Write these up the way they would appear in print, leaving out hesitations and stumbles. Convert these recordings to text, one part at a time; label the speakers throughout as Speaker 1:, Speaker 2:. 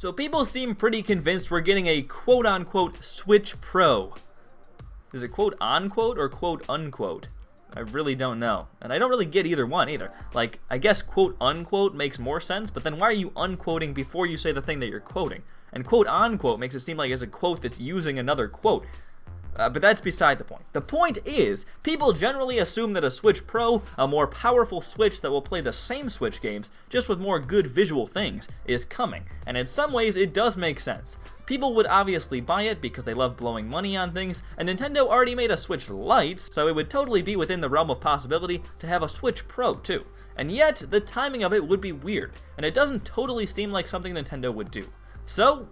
Speaker 1: So people seem pretty convinced we're getting a quote-unquote Switch Pro. Is it quote-unquote or quote-unquote? I really don't know. And I don't really get either one either. Like, I guess quote-unquote makes more sense, but then why are you unquoting before you say the thing that you're quoting? And quote-unquote makes it seem like it's a quote that's using another quote. But that's beside the point. The point is, people generally assume that a Switch Pro, a more powerful Switch that will play the same Switch games, just with more good visual things, is coming. And in some ways, it does make sense. People would obviously buy it because they love blowing money on things, and Nintendo already made a Switch Lite, so it would totally be within the realm of possibility to have a Switch Pro too. And yet, the timing of it would be weird, and it doesn't totally seem like something Nintendo would do. So,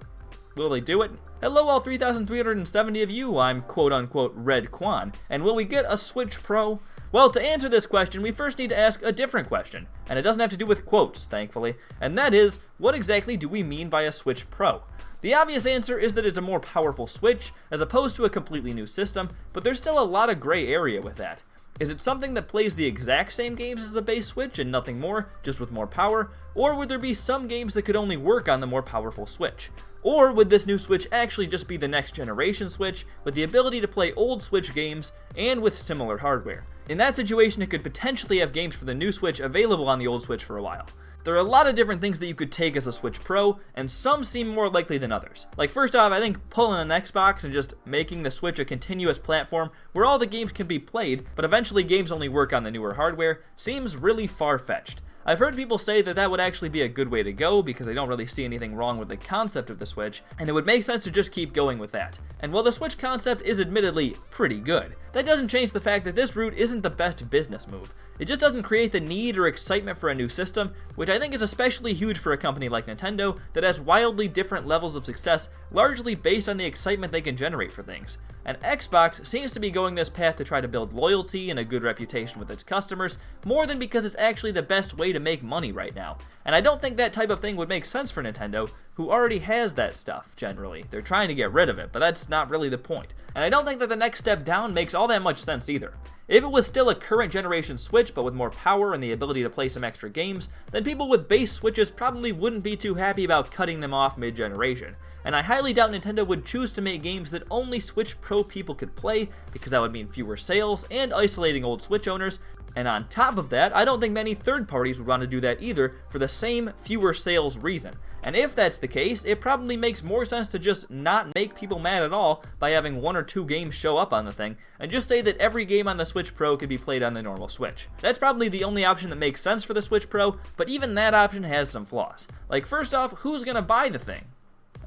Speaker 1: will they do it? Hello all 3,370 of you, I'm quote-unquote Redkwan, and will we get a Switch Pro? Well, to answer this question, we first need to ask a different question, and it doesn't have to do with quotes, thankfully, and that is, what exactly do we mean by a Switch Pro? The obvious answer is that it's a more powerful Switch, as opposed to a completely new system, but there's still a lot of gray area with that. Is it something that plays the exact same games as the base Switch and nothing more, just with more power? Or would there be some games that could only work on the more powerful Switch? Or would this new Switch actually just be the next generation Switch, with the ability to play old Switch games, and with similar hardware? In that situation, it could potentially have games for the new Switch available on the old Switch for a while. There are a lot of different things that you could take as a Switch Pro, and some seem more likely than others. Like, first off, I think pulling an Xbox and just making the Switch a continuous platform where all the games can be played, but eventually games only work on the newer hardware, seems really far-fetched. I've heard people say that that would actually be a good way to go because they don't really see anything wrong with the concept of the Switch, and it would make sense to just keep going with that. And while the Switch concept is admittedly pretty good, that doesn't change the fact that this route isn't the best business move. It just doesn't create the need or excitement for a new system, which I think is especially huge for a company like Nintendo that has wildly different levels of success, largely based on the excitement they can generate for things. And Xbox seems to be going this path to try to build loyalty and a good reputation with its customers, more than because it's actually the best way to make money right now. And I don't think that type of thing would make sense for Nintendo, who already has that stuff, generally. They're trying to get rid of it, but that's not really the point. And I don't think that the next step down makes all that much sense either. If it was still a current generation Switch, but with more power and the ability to play some extra games, then people with base Switches probably wouldn't be too happy about cutting them off mid-generation. And I highly doubt Nintendo would choose to make games that only Switch Pro people could play, because that would mean fewer sales and isolating old Switch owners. And on top of that, I don't think many third parties would want to do that either for the same fewer sales reason. And if that's the case, it probably makes more sense to just not make people mad at all by having 1 or 2 games show up on the thing, and just say that every game on the Switch Pro can be played on the normal Switch. That's probably the only option that makes sense for the Switch Pro, but even that option has some flaws. Like, first off, who's gonna buy the thing?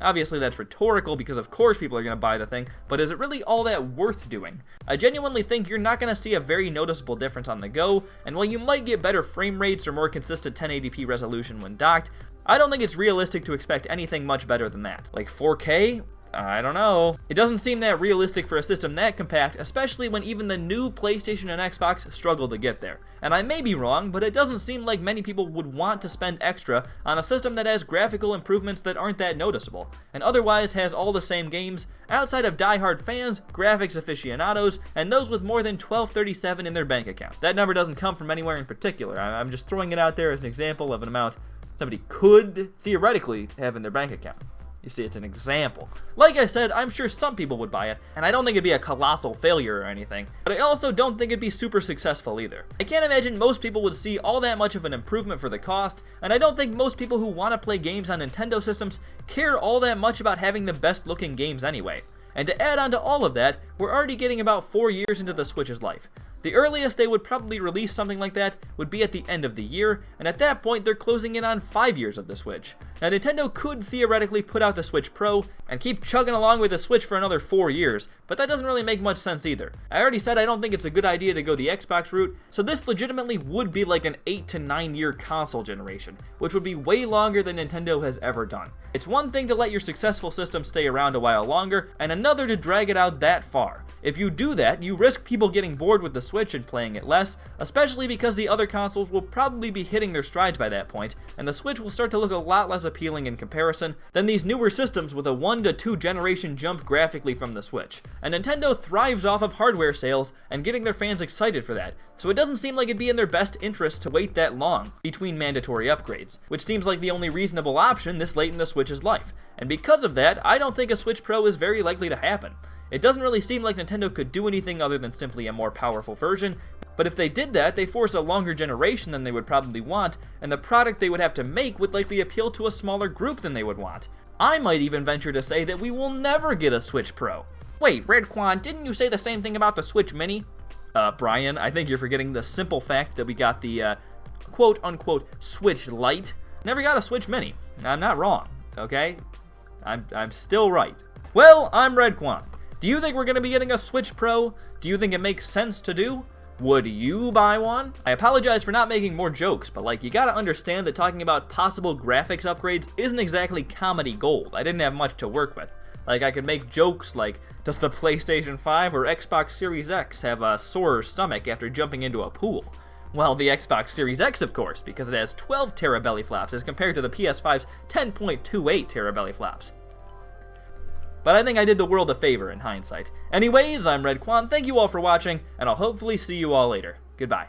Speaker 1: Obviously that's rhetorical because of course people are going to buy the thing, but is it really all that worth doing? I genuinely think you're not going to see a very noticeable difference on the go, and while you might get better frame rates or more consistent 1080p resolution when docked, I don't think it's realistic to expect anything much better than that. Like 4K? I don't know. It doesn't seem that realistic for a system that compact, especially when even the new PlayStation and Xbox struggle to get there. And I may be wrong, but it doesn't seem like many people would want to spend extra on a system that has graphical improvements that aren't that noticeable, and otherwise has all the same games, outside of die-hard fans, graphics aficionados, and those with more than 1237 in their bank account. That number doesn't come from anywhere in particular. I'm just throwing it out there as an example of an amount somebody could theoretically have in their bank account. You see, it's an example. Like I said, I'm sure some people would buy it, and I don't think it'd be a colossal failure or anything, but I also don't think it'd be super successful either. I can't imagine most people would see all that much of an improvement for the cost, and I don't think most people who want to play games on Nintendo systems care all that much about having the best looking games anyway. And to add on to all of that, we're already getting about 4 years into the Switch's life. The earliest they would probably release something like that would be at the end of the year, and at that point they're closing in on 5 years of the Switch. Now Nintendo could theoretically put out the Switch Pro and keep chugging along with the Switch for another 4 years, but that doesn't really make much sense either. I already said I don't think it's a good idea to go the Xbox route, so this legitimately would be like an 8 to 9 year console generation, which would be way longer than Nintendo has ever done. It's one thing to let your successful system stay around a while longer, and another to drag it out that far. If you do that, you risk people getting bored with the Switch and playing it less, especially because the other consoles will probably be hitting their strides by that point, and the Switch will start to look a lot less appealing in comparison than these newer systems with a 1 to 2 generation jump graphically from the Switch. And Nintendo thrives off of hardware sales and getting their fans excited for that, so it doesn't seem like it'd be in their best interest to wait that long between mandatory upgrades, which seems like the only reasonable option this late in the Switch's life. And because of that, I don't think a Switch Pro is very likely to happen. It doesn't really seem like Nintendo could do anything other than simply a more powerful version, but if they did that, they force a longer generation than they would probably want, and the product they would have to make would likely appeal to a smaller group than they would want. I might even venture to say that we will never get a Switch Pro. Wait, Redkwan, didn't you say the same thing about the Switch Mini? Brian, I think you're forgetting the simple fact that we got the, quote-unquote Switch Lite. Never got a Switch Mini. I'm not wrong, okay? I'm still right. Well, I'm Redkwan. Do you think we're going to be getting a Switch Pro? Do you think it makes sense to do? Would you buy one? I apologize for not making more jokes, but like, you gotta understand that talking about possible graphics upgrades isn't exactly comedy gold. I didn't have much to work with. Like, I could make jokes like, does the PlayStation 5 or Xbox Series X have a sore stomach after jumping into a pool? Well, the Xbox Series X, of course, because it has 12 terabelly flops as compared to the PS5's 10.28 terabelly flops. But I think I did the world a favor in hindsight. Anyways, I'm Redkwan, thank you all for watching, and I'll hopefully see you all later. Goodbye.